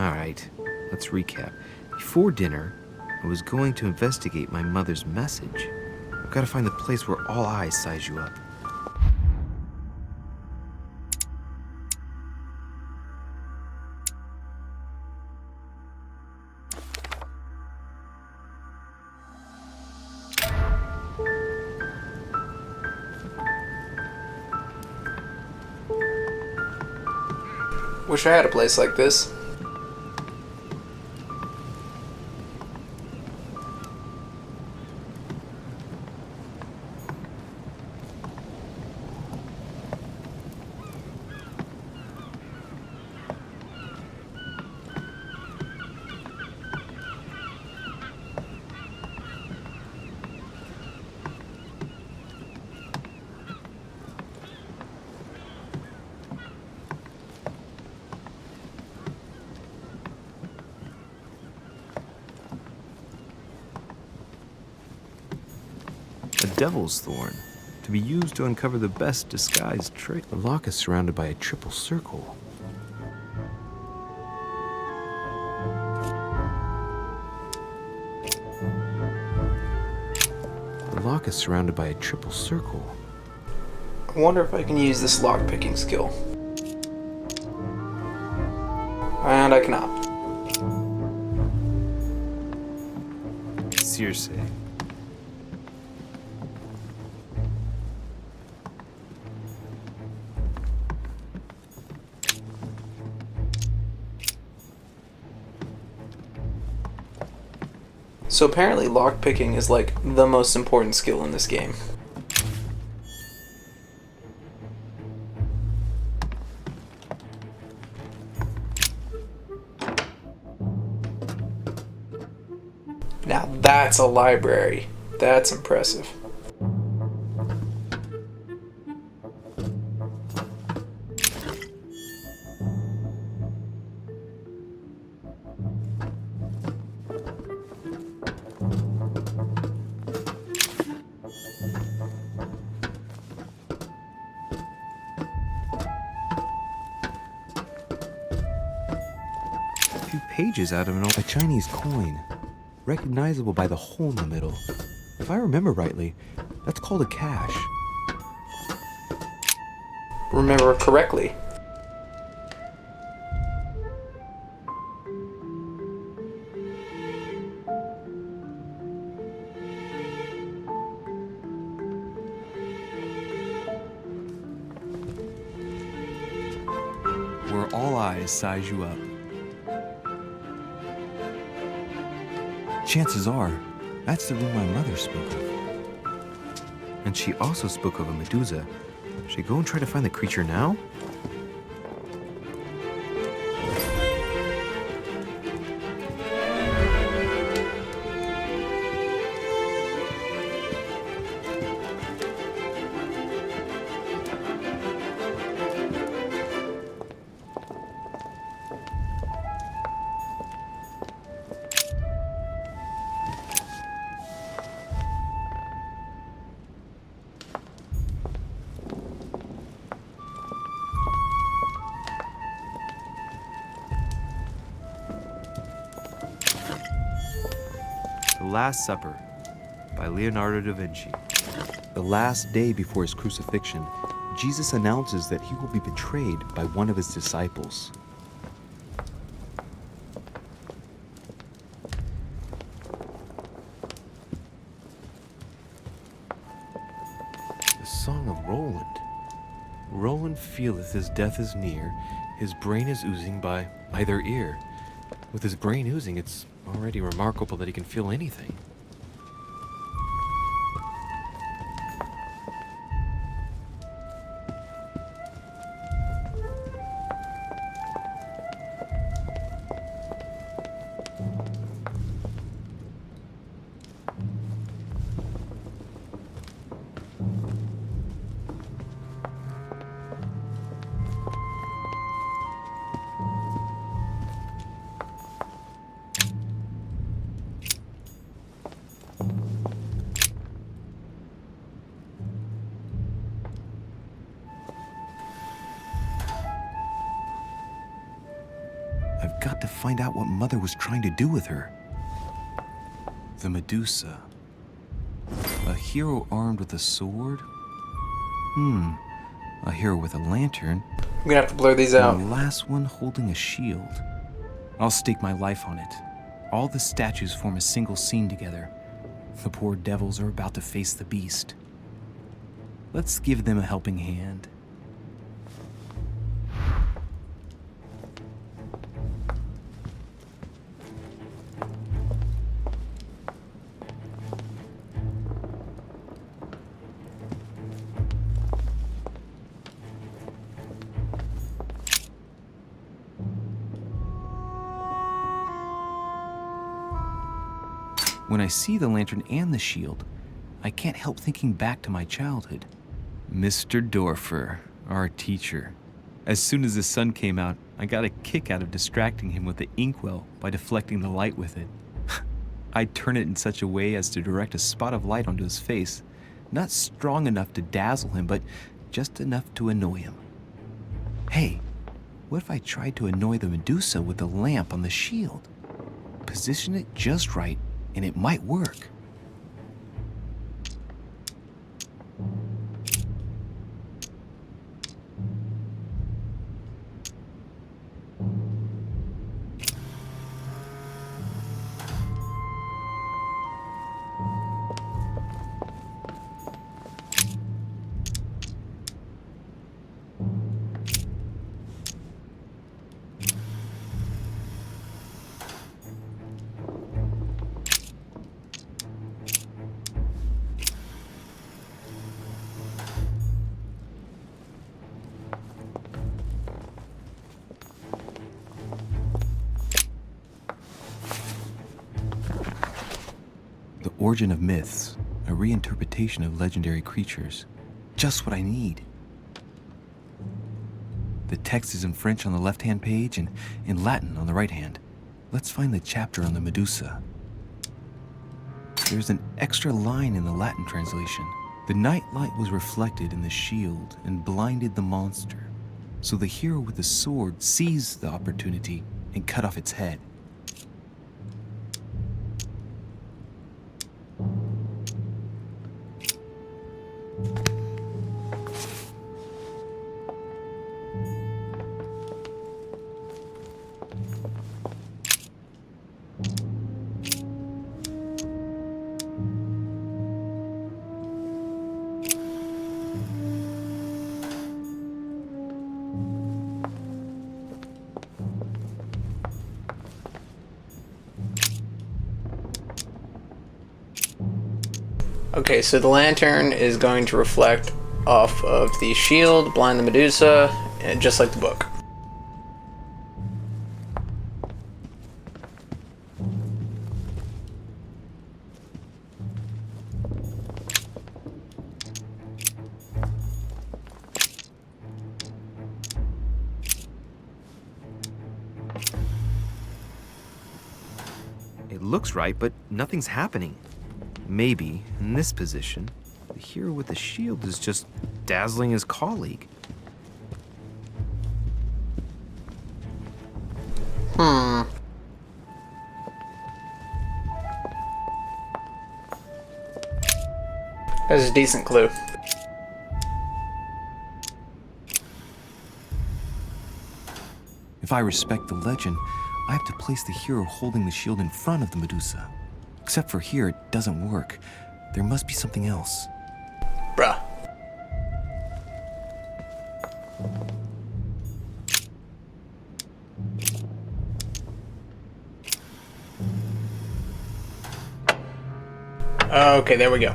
Alright, let's recap. Before dinner, I was going to investigate my mother's message. I've got to find the place where all eyes size you up. Wish I had a place like this. A devil's thorn, to be used to uncover the best disguised trick. The lock is surrounded by a triple circle. The lock is surrounded by a triple circle. I wonder if I can use this lockpicking skill. And I cannot. Circe. So apparently lockpicking is like the most important skill in this game. Now that's a library. That's impressive. A few pages out of a Chinese coin, recognizable by the hole in the middle. If I remember rightly, that's called a cash. Remember correctly. Where all eyes size you up. Chances are, that's the room my mother spoke of. And she also spoke of a Medusa. Should I go and try to find the creature now? The Last Supper by Leonardo da Vinci. The last day before his crucifixion, Jesus announces that he will be betrayed by one of his disciples. The Song of Roland. Roland feeleth his death is near, his brain is oozing by either ear. With his brain oozing, it's already remarkable that he can feel anything. got to find out what Mother was trying to do with her. The Medusa. A hero armed with a sword? A hero with a lantern. I'm gonna have to blur these out. And the last one holding a shield. I'll stake my life on it. All the statues form a single scene together. The poor devils are about to face the beast. Let's give them a helping hand. When I see the lantern and the shield, I can't help thinking back to my childhood. Mr. Dorfer, our teacher. As soon as the sun came out, I got a kick out of distracting him with the inkwell by deflecting the light with it. I'd turn it in such a way as to direct a spot of light onto his face, not strong enough to dazzle him, but just enough to annoy him. Hey, what if I tried to annoy the Medusa with the lamp on the shield? Position it just right, and it might work. The Origin of Myths, a reinterpretation of legendary creatures. Just what I need. The text is in French on the left-hand page and in Latin on the right hand. Let's find the chapter on the Medusa. There's an extra line in the Latin translation. The night light was reflected in the shield and blinded the monster. So the hero with the sword seized the opportunity and cut off its head. Okay, so the lantern is going to reflect off of the shield, blind the Medusa, and just like the book. It looks right, but nothing's happening. Maybe, in this position, the hero with the shield is just dazzling his colleague. That's a decent clue. If I respect the legend, I have to place the hero holding the shield in front of the Medusa. Except for here, it doesn't work. There must be something else. Bruh. Okay, there we go.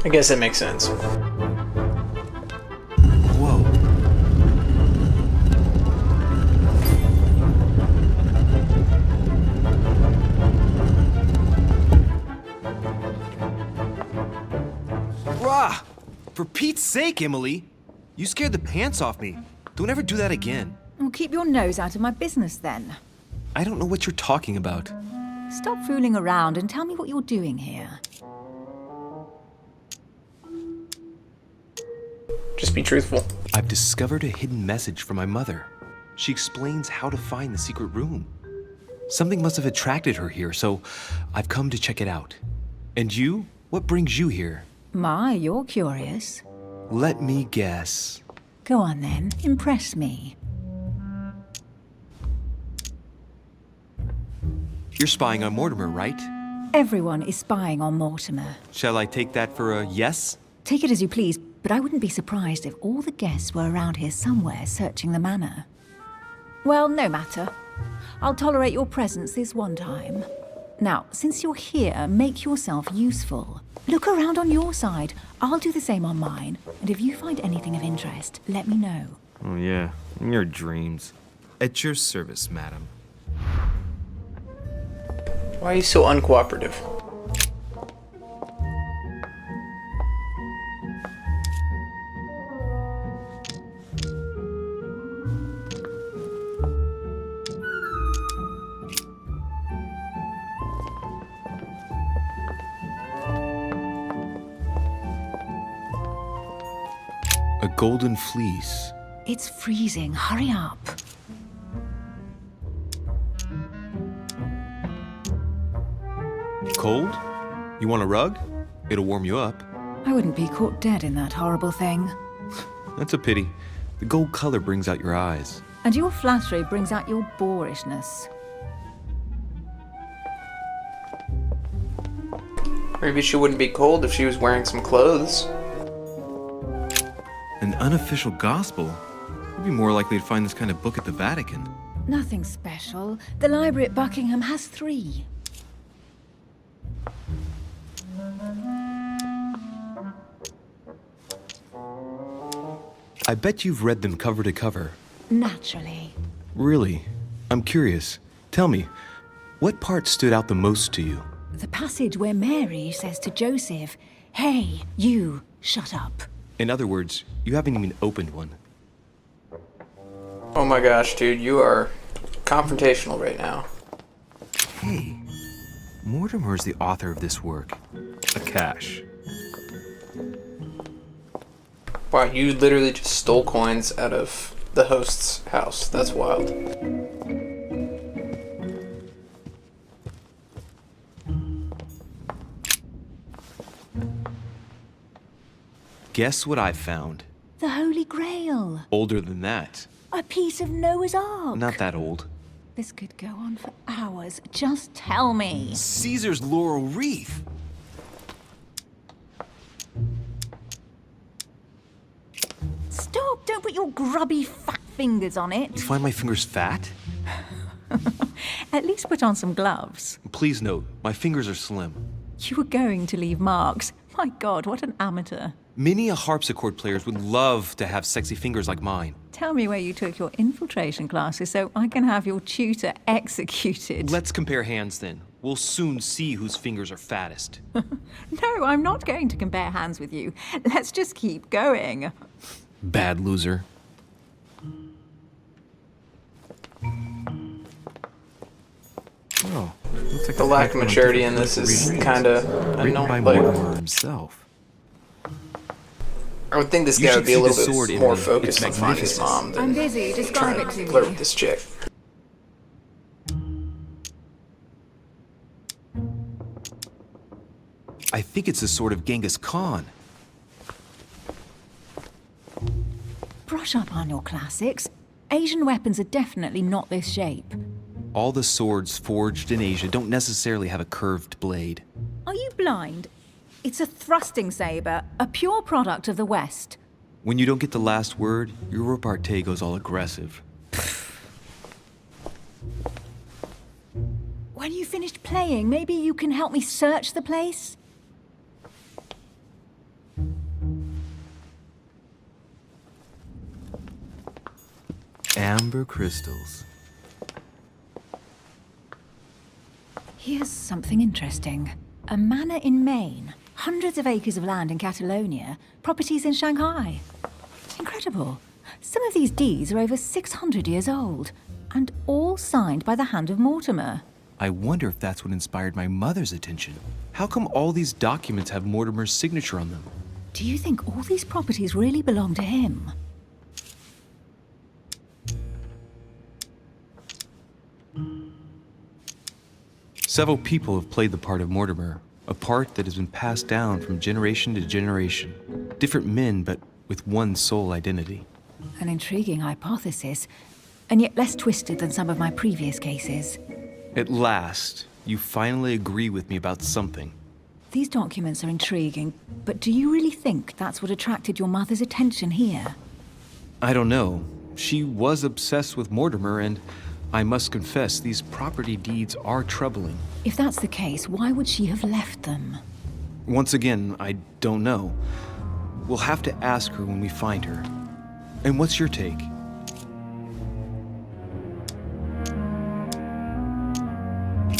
I guess that makes sense. Whoa. Rah! For Pete's sake, Emily! You scared the pants off me. Don't ever do that again. Well, keep your nose out of my business then. I don't know what you're talking about. Stop fooling around and tell me what you're doing here. Just be truthful. I've discovered a hidden message from my mother. She explains how to find the secret room. Something must have attracted her here, so I've come to check it out. And you? What brings you here? My, you're curious. Let me guess. Go on then, impress me. You're spying on Mortimer, right? Everyone is spying on Mortimer. Shall I take that for a yes? Take it as you please, but I wouldn't be surprised if all the guests were around here somewhere searching the manor. Well, no matter. I'll tolerate your presence this one time. Now, since you're here, make yourself useful. Look around on your side. I'll do the same on mine. And if you find anything of interest, let me know. Oh, yeah. In your dreams. At your service, madam. Why are you so uncooperative? A golden fleece. It's freezing. Hurry up. Cold? You want a rug? It'll warm you up. I wouldn't be caught dead in that horrible thing. That's a pity. The gold color brings out your eyes. And your flattery brings out your boorishness. Maybe she wouldn't be cold if she was wearing some clothes. An unofficial gospel? You'd be more likely to find this kind of book at the Vatican. Nothing special. The library at Buckingham has 3. I bet you've read them cover to cover. Naturally. Really? I'm curious. Tell me, what part stood out the most to you? The passage where Mary says to Joseph, "Hey, you, shut up." In other words, you haven't even opened one. Oh my gosh, dude, you are confrontational right now. Hey, Mortimer's the author of this work. Akash. Wow, you literally just stole coins out of the host's house. That's wild. Guess what I found? The Holy Grail. Older than that. A piece of Noah's Ark. Not that old. This could go on for hours. Just tell me. Caesar's laurel wreath. Stop! Don't put your grubby fat fingers on You it. find my fingers fat? At least put on some gloves. Please note, my fingers are slim. You were going to leave marks. My God, what an amateur. Many a harpsichord players would love to have sexy fingers like mine. Tell me where you took your infiltration classes so I can have your tutor executed. Let's compare hands then. We'll soon see whose fingers are fattest. No, I'm not going to compare hands with you. Let's just keep going. Bad loser. Oh, looks like The lack of maturity in this is kind of written by annoying. Mortimer himself. I would think this You guy should would be a see the little sword bit in more me. focused It's on finding his magnificent. mom I'm than busy. Describe trying it to to flirt me. with this chick. I think it's the sword of Genghis Khan. Brush up on your classics. Asian weapons are definitely not this shape. All the swords forged in Asia don't necessarily have a curved blade. Are you blind? It's a thrusting saber, a pure product of the West. When you don't get the last word, your repartee goes all aggressive. When you finished playing, maybe you can help me search the place? Amber crystals. Here's something interesting. A manor in Maine, hundreds of acres of land in Catalonia, properties in Shanghai. Incredible. Some of these deeds are over 600 years old, and all signed by the hand of Mortimer. I wonder if that's what inspired my mother's attention. How come all these documents have Mortimer's signature on them? Do you think all these properties really belong to him? Several people have played the part of Mortimer, a part that has been passed down from generation to generation. Different men, but with one sole identity. An intriguing hypothesis, and yet less twisted than some of my previous cases. At last, you finally agree with me about something. These documents are intriguing, but do you really think that's what attracted your mother's attention here? I don't know. She was obsessed with Mortimer, and I must confess, these property deeds are troubling. If that's the case, why would she have left them? Once again, I don't know. We'll have to ask her when we find her. And what's your take?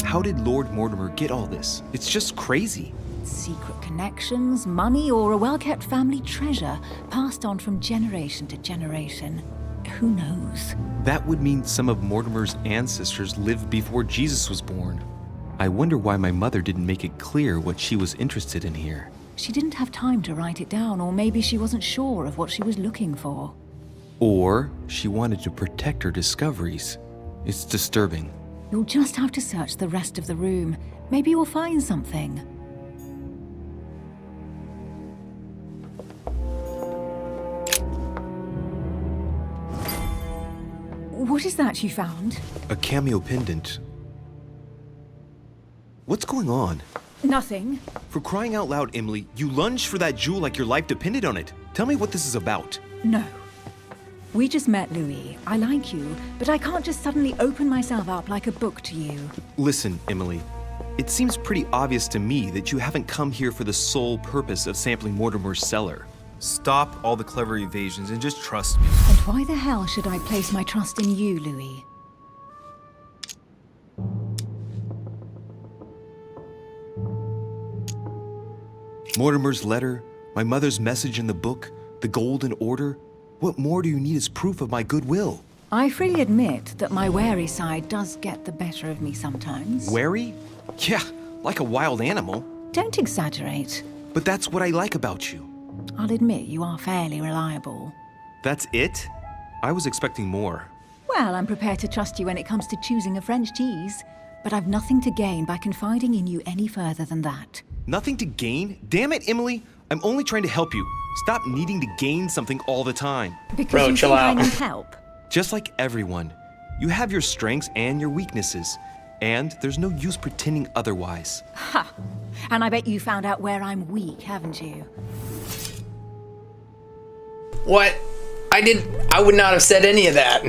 How did Lord Mortimer get all this? It's just crazy. Secret connections, money, or a well-kept family treasure passed on from generation to generation. Who knows? That would mean some of Mortimer's ancestors lived before Jesus was born. I wonder why my mother didn't make it clear what she was interested in here. She didn't have time to write it down, or maybe she wasn't sure of what she was looking for. Or she wanted to protect her discoveries. It's disturbing. You'll just have to search the rest of the room. Maybe you'll find something. What is that you found? A cameo pendant. What's going on? Nothing. For crying out loud, Emily, you lunged for that jewel like your life depended on it. Tell me what this is about. No. We just met, Louis. I like you, but I can't just suddenly open myself up like a book to you. Listen, Emily. It seems pretty obvious to me that you haven't come here for the sole purpose of sampling Mortimer's cellar. Stop all the clever evasions and just trust me. And why the hell should I place my trust in you, Louis? Mortimer's letter, my mother's message in the book, the Golden Order. What more do you need as proof of my goodwill? I freely admit that my wary side does get the better of me sometimes. Wary? Yeah, like a wild animal. Don't exaggerate. But that's what I like about you. I'll admit you are fairly reliable. That's it? I was expecting more. Well, I'm prepared to trust you when it comes to choosing a French cheese, but I've nothing to gain by confiding in you any further than that. Nothing to gain? Damn it, Emily! I'm only trying to help you. Stop needing to gain something all the time. Because Bro, you chill think I out. need help. Just like everyone, you have your strengths and your weaknesses, and there's no use pretending otherwise. Ha! And I bet you found out where I'm weak, haven't you? What? I would not have said any of that.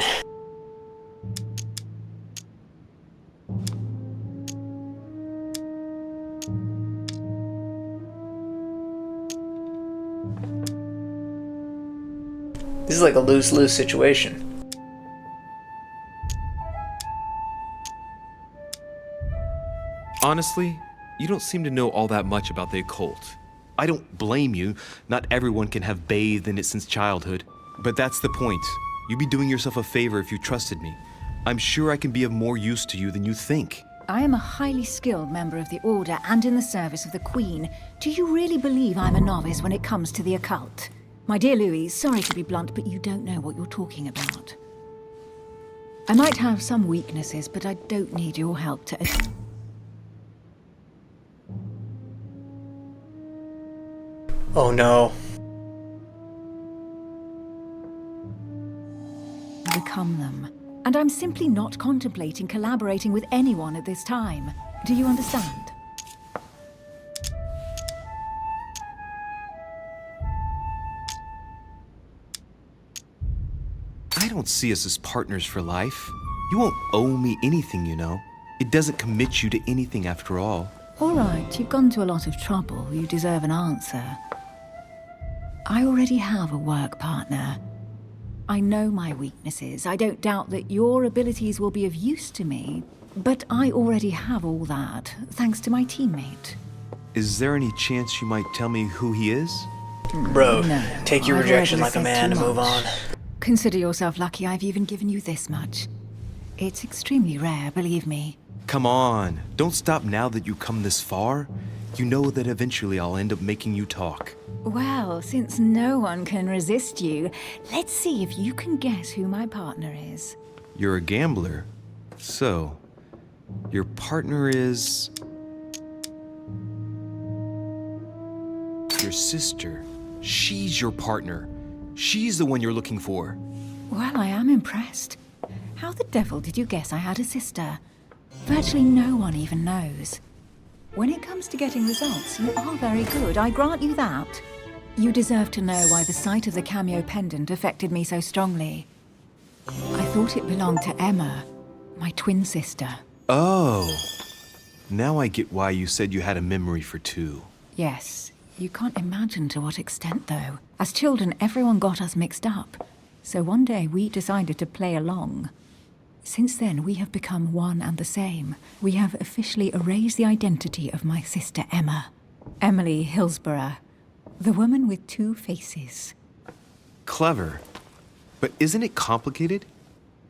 This is like a lose-lose situation. Honestly, you don't seem to know all that much about the occult. I don't blame you. Not everyone can have bathed in it since childhood. But that's the point. You'd be doing yourself a favor if you trusted me. I'm sure I can be of more use to you than you think. I am a highly skilled member of the Order and in the service of the Queen. Do you really believe I'm a novice when it comes to the occult? My dear Louis, sorry to be blunt, but you don't know what you're talking about. I might have some weaknesses, but I don't need your help to Oh no. become them. And I'm simply not contemplating collaborating with anyone at this time. Do you understand? I don't see us as partners for life. You won't owe me anything, you know. It doesn't commit you to anything after all. All right, you've gone to a lot of trouble. You deserve an answer. I already have a work partner. I know my weaknesses. I don't doubt that your abilities will be of use to me. But I already have all that, thanks to my teammate. Is there any chance you might tell me who he is? Bro, No, take your I've rejection already like a said man and too move on. much. Consider yourself lucky I've even given you this much. It's extremely rare, believe me. Come on, don't stop now that you've come this far. You know that eventually I'll end up making you talk. Well, since no one can resist you, let's see if you can guess who my partner is. You're a gambler. So, your partner is... your sister. She's your partner. She's the one you're looking for. Well, I am impressed. How the devil did you guess I had a sister? Virtually no one even knows. When it comes to getting results, you are very good, I grant you that. You deserve to know why the sight of the cameo pendant affected me so strongly. I thought it belonged to Emma, my twin sister. Oh. Now I get why you said you had a memory for two. Yes, you can't imagine to what extent, though. As children, everyone got us mixed up. So one day we decided to play along. Since then, we have become one and the same. We have officially erased the identity of my sister Emma. Emily Hillsborough. The woman with two faces. Clever. But isn't it complicated?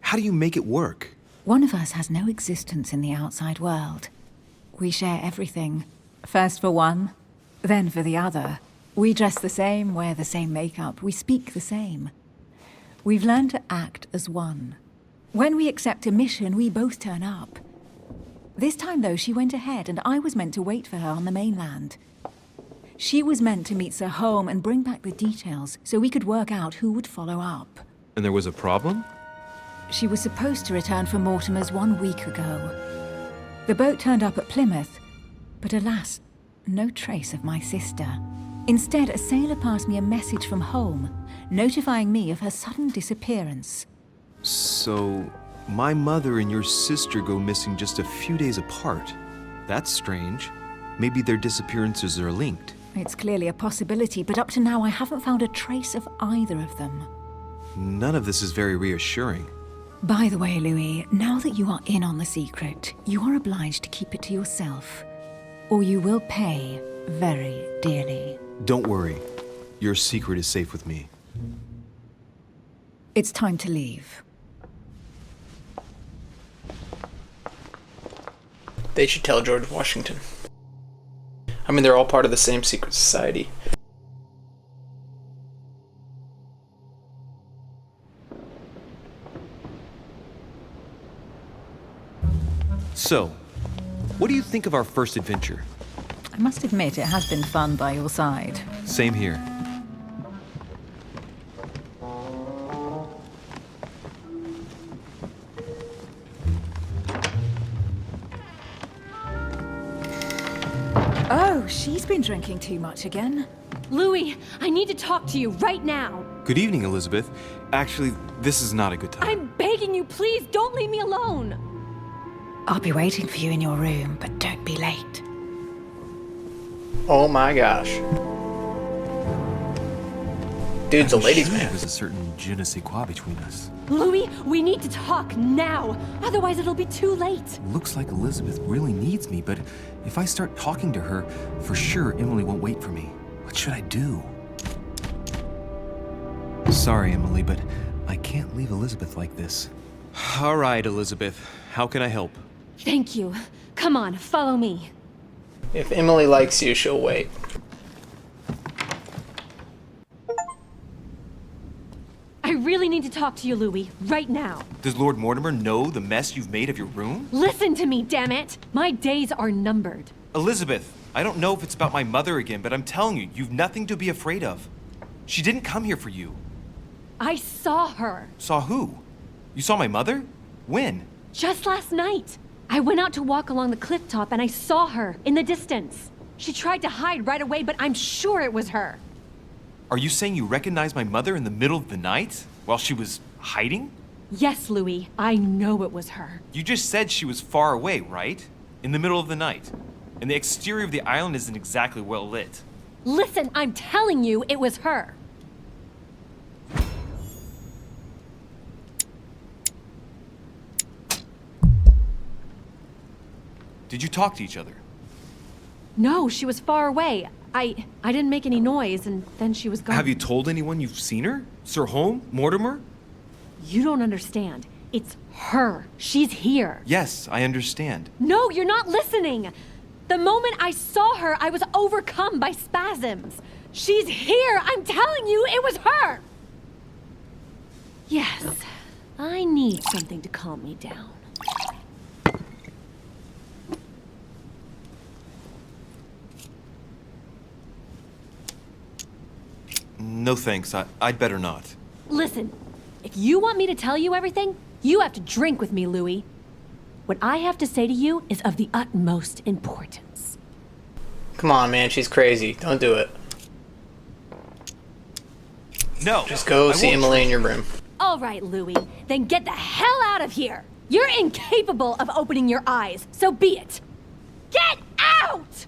How do you make it work? One of us has no existence in the outside world. We share everything. First for one, then for the other. We dress the same, wear the same makeup, we speak the same. We've learned to act as one. When we accept a mission, we both turn up. This time, though, she went ahead, and I was meant to wait for her on the mainland. She was meant to meet Sir Home and bring back the details so we could work out who would follow up. And there was a problem? She was supposed to return from Mortimer's 1 week ago. The boat turned up at Plymouth, but alas, no trace of my sister. Instead, a sailor passed me a message from home, notifying me of her sudden disappearance. So, my mother and your sister go missing just a few days apart. That's strange. Maybe their disappearances are linked. It's clearly a possibility, but up to now I haven't found a trace of either of them. None of this is very reassuring. By the way, Louis, now that you are in on the secret, you are obliged to keep it to yourself, or you will pay very dearly. Don't worry. Your secret is safe with me. It's time to leave. They should tell George Washington. I mean, they're all part of the same secret society. So, what do you think of our first adventure? I must admit, it has been fun by your side. Same here. Oh, she's been drinking too much again. Louis, I need to talk to you right now. Good evening, Elizabeth. Actually, this is not a good time. I'm begging you, please don't leave me alone. I'll be waiting for you in your room, but don't be late. Oh my gosh. Dude's a ladies' man. There's a certain je ne sais quoi between us. Louis, we need to talk now. Otherwise, it'll be too late. Looks like Elizabeth really needs me, but if I start talking to her, for sure Emily won't wait for me. What should I do? Sorry, Emily, but I can't leave Elizabeth like this. All right, Elizabeth. How can I help? Thank you. Come on, follow me. If Emily likes you, she'll wait. I really need to talk to you, Louis, right now. Does Lord Mortimer know the mess you've made of your room? Listen to me, damn it! My days are numbered. Elizabeth, I don't know if it's about my mother again, but I'm telling you, you've nothing to be afraid of. She didn't come here for you. I saw her. Saw who? You saw my mother? When? Just last night. I went out to walk along the cliff top and I saw her in the distance. She tried to hide right away, but I'm sure it was her. Are you saying you recognized my mother in the middle of the night while she was hiding? Yes, Louis, I know it was her. You just said she was far away, right? In the middle of the night. And the exterior of the island isn't exactly well lit. Listen, I'm telling you it was her. Did you talk to each other? No, she was far away. I didn't make any noise, and then she was gone. Have you told anyone you've seen her? Sir Home? Mortimer? You don't understand. It's her. She's here. Yes, I understand. No, you're not listening. The moment I saw her, I was overcome by spasms. She's here. I'm telling you, it was her. Yes, I need something to calm me down. No thanks, I'd better not. Listen, if you want me to tell you everything, you have to drink with me, Louis. What I have to say to you is of the utmost importance. Come on, man. She's crazy. Don't do it. No! Just go I see won't Emily in your room. All right, Louis, then get the hell out of here. You're incapable of opening your eyes, so be it. Get out!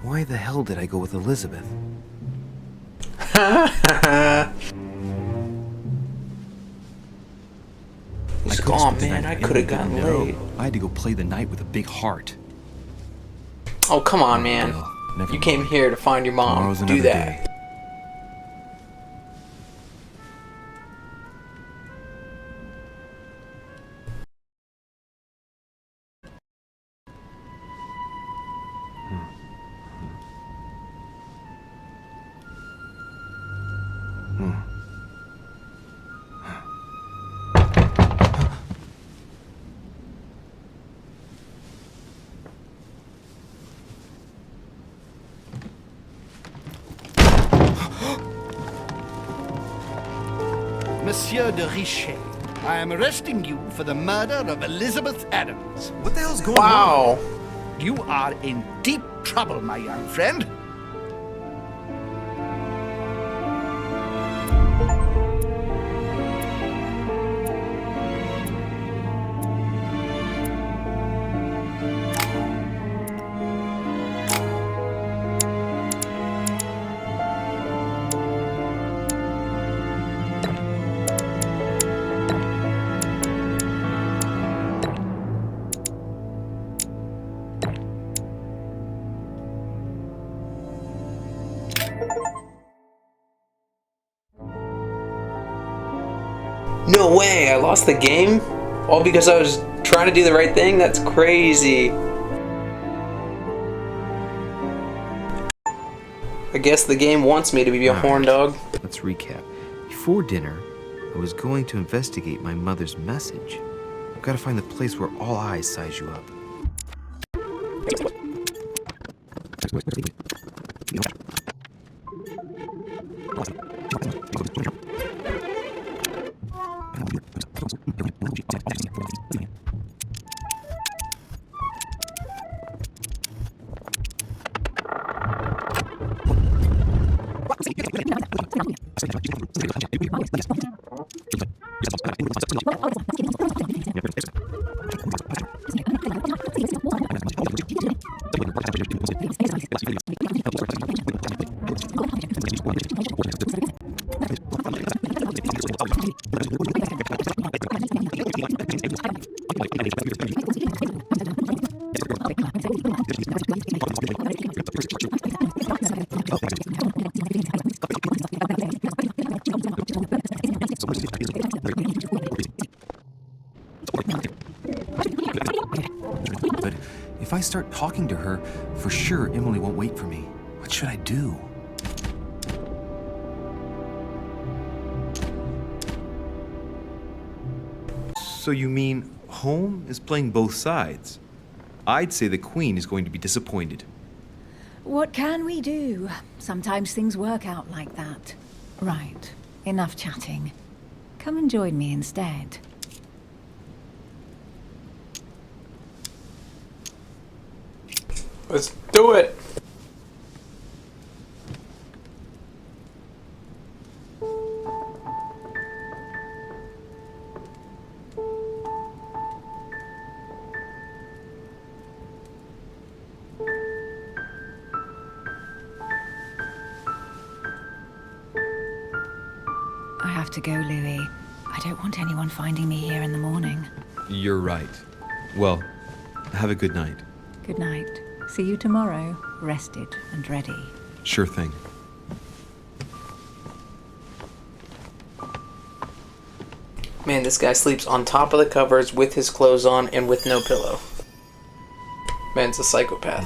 Why the hell did I go with Elizabeth? Oh man, I could have gotten laid. I had to go play the night with a big heart. Oh come on, man. Well, never You came mind. here to find your mom. Tomorrow's Do another that. day. Monsieur de Richet, I am arresting you for the murder of Elizabeth Adams. What the hell's going on? Wow. You are in deep trouble, my young friend. No way, I lost the game? All because I was trying to do the right thing? That's crazy. I guess the game wants me to be a horn dog. Let's recap. Before dinner, I was going to investigate my mother's message. I've got to find the place where all eyes size you up. But if I start talking to her, for sure Emily won't wait for me. What should I do? So you mean Home is playing both sides? I'd say the Queen is going to be disappointed. What can we do? Sometimes things work out like that. Right. Enough chatting. Come and join me instead. Let's do it. to go, Louis. I don't want anyone finding me here in the morning. You're right. Well, have a good night. Good night. See you tomorrow, rested and ready. Sure thing. Man, this guy sleeps on top of the covers with his clothes on and with no pillow. Man's a psychopath.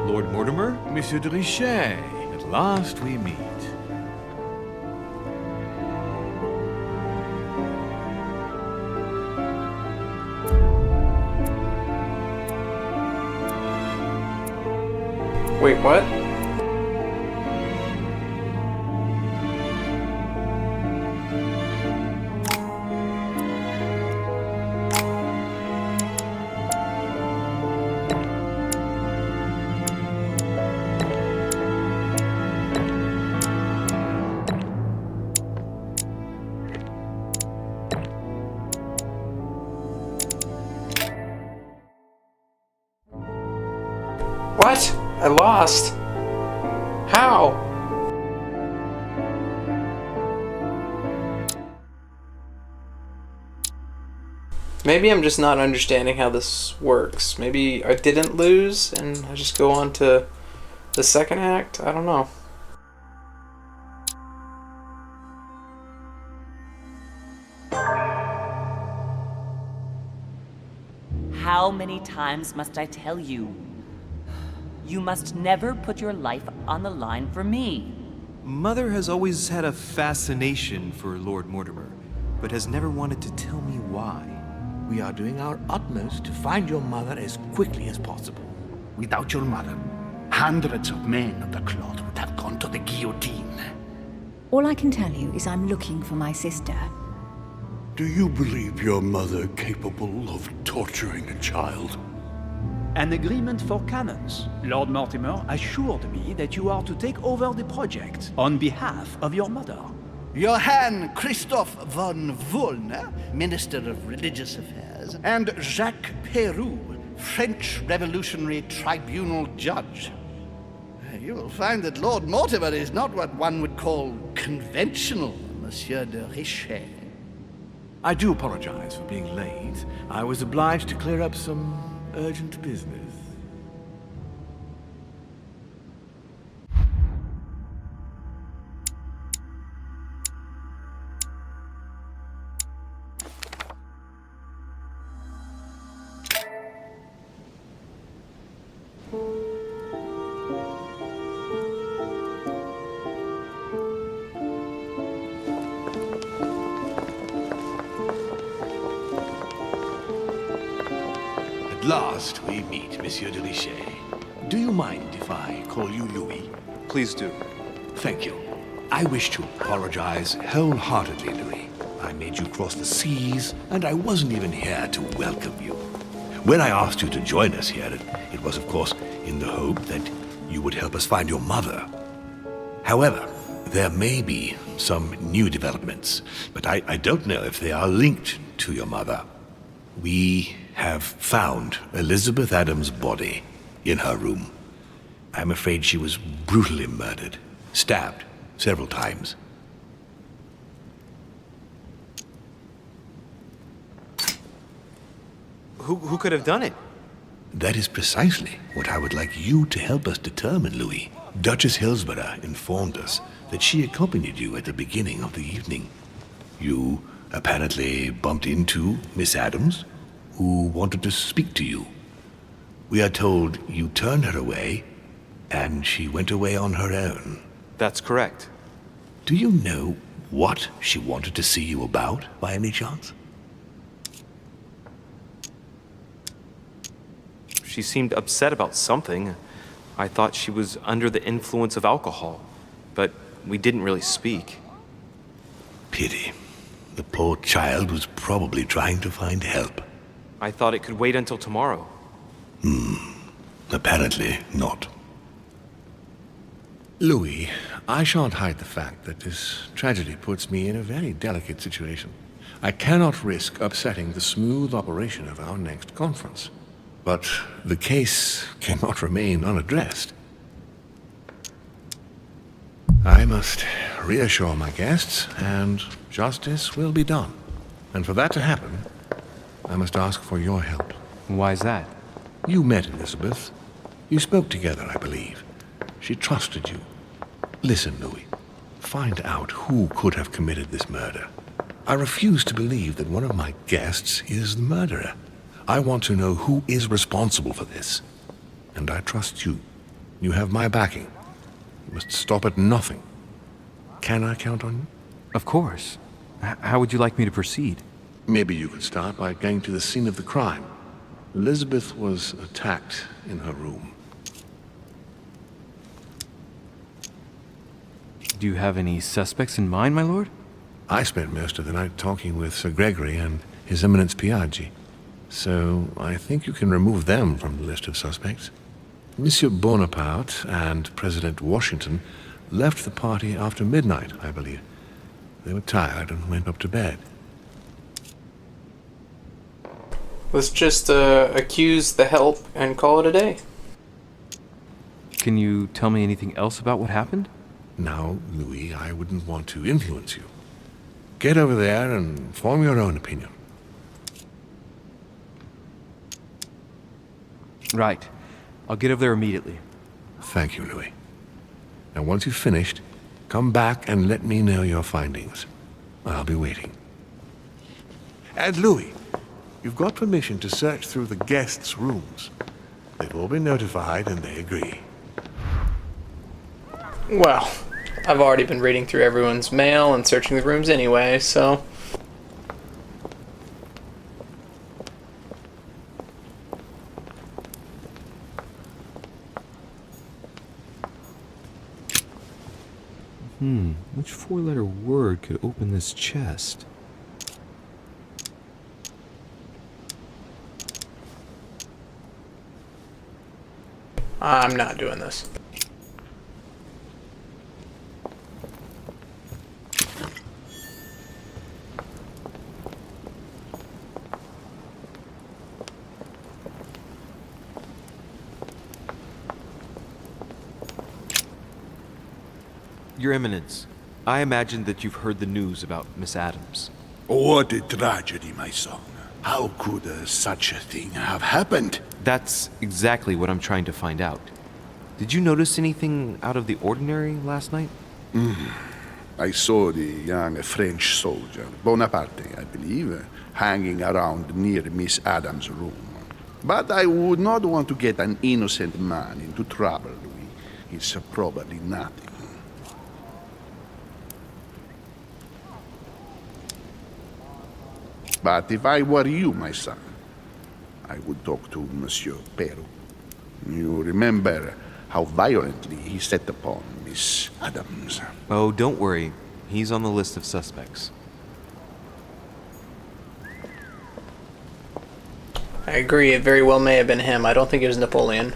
Lord Mortimer? Monsieur de Richet, at last we meet. Wait, what? What? I lost. How? Maybe I'm just not understanding how this works. Maybe I didn't lose and I just go on to the second act? I don't know. How many times must I tell you? You must never put your life on the line for me. Mother has always had a fascination for Lord Mortimer, but has never wanted to tell me why. We are doing our utmost to find your mother as quickly as possible. Without your mother, hundreds of men of the cloth would have gone to the guillotine. All I can tell you is I'm looking for my sister. Do you believe your mother capable of torturing a child? An agreement for cannons. Lord Mortimer assured me that you are to take over the project on behalf of your mother. Johann Christoph von Wollner, Minister of Religious Affairs, and Jacques Peroux, French Revolutionary Tribunal Judge. You will find that Lord Mortimer is not what one would call conventional, Monsieur de Richet. I do apologize for being late. I was obliged to clear up some urgent business. At last we meet, Monsieur de Richet. Do you mind if I call you Louis? Please do. Thank you. I wish to apologize wholeheartedly, Louis. I made you cross the seas, and I wasn't even here to welcome you. When I asked you to join us here, it was, of course, in the hope that you would help us find your mother. However, there may be some new developments, but I don't know if they are linked to your mother. We have found Elizabeth Adams' body in her room. I'm afraid she was brutally murdered, stabbed several times. Who could have done it? That is precisely what I would like you to help us determine, Louis. Duchess Hillsborough informed us that she accompanied you at the beginning of the evening. You apparently bumped into Miss Adams, who wanted to speak to you. We are told you turned her away, and she went away on her own. That's correct. Do you know what she wanted to see you about, by any chance? She seemed upset about something. I thought she was under the influence of alcohol, but we didn't really speak. Pity. The poor child was probably trying to find help. I thought it could wait until tomorrow. Apparently not. Louis, I shan't hide the fact that this tragedy puts me in a very delicate situation. I cannot risk upsetting the smooth operation of our next conference. But the case cannot remain unaddressed. I must reassure my guests, and justice will be done. And for that to happen, I must ask for your help. Why is that? You met Elizabeth. You spoke together, I believe. She trusted you. Listen, Louis. Find out who could have committed this murder. I refuse to believe that one of my guests is the murderer. I want to know who is responsible for this. And I trust you. You have my backing. You must stop at nothing. Can I count on you? Of course. How would you like me to proceed? Maybe you could start by going to the scene of the crime. Elizabeth was attacked in her room. Do you have any suspects in mind, my lord? I spent most of the night talking with Sir Gregory and His Eminence Piaggi, so I think you can remove them from the list of suspects. Monsieur Bonaparte and President Washington left the party after midnight, I believe. They were tired and went up to bed. Let's just accuse the help and call it a day. Can you tell me anything else about what happened? Now, Louis, I wouldn't want to influence you. Get over there and form your own opinion. Right. I'll get over there immediately. Thank you, Louis. Now, once you've finished, come back and let me know your findings. I'll be waiting. And Louis, you've got permission to search through the guests' rooms. They've all been notified and they agree. Well, I've already been reading through everyone's mail and searching the rooms anyway, so... Which four-letter word could open this chest? I'm not doing this. Your Eminence, I imagine that you've heard the news about Miss Adams. What a tragedy, my son. How could such a thing have happened? That's exactly what I'm trying to find out. Did you notice anything out of the ordinary last night? I saw the young French soldier, Bonaparte, I believe, hanging around near Miss Adams' room. But I would not want to get an innocent man into trouble, Louis. It's probably nothing. But if I were you, my son, I would talk to Monsieur Peru. You remember how violently he set upon Miss Adams. Oh, don't worry. He's on the list of suspects. I agree, it very well may have been him. I don't think it was Napoleon.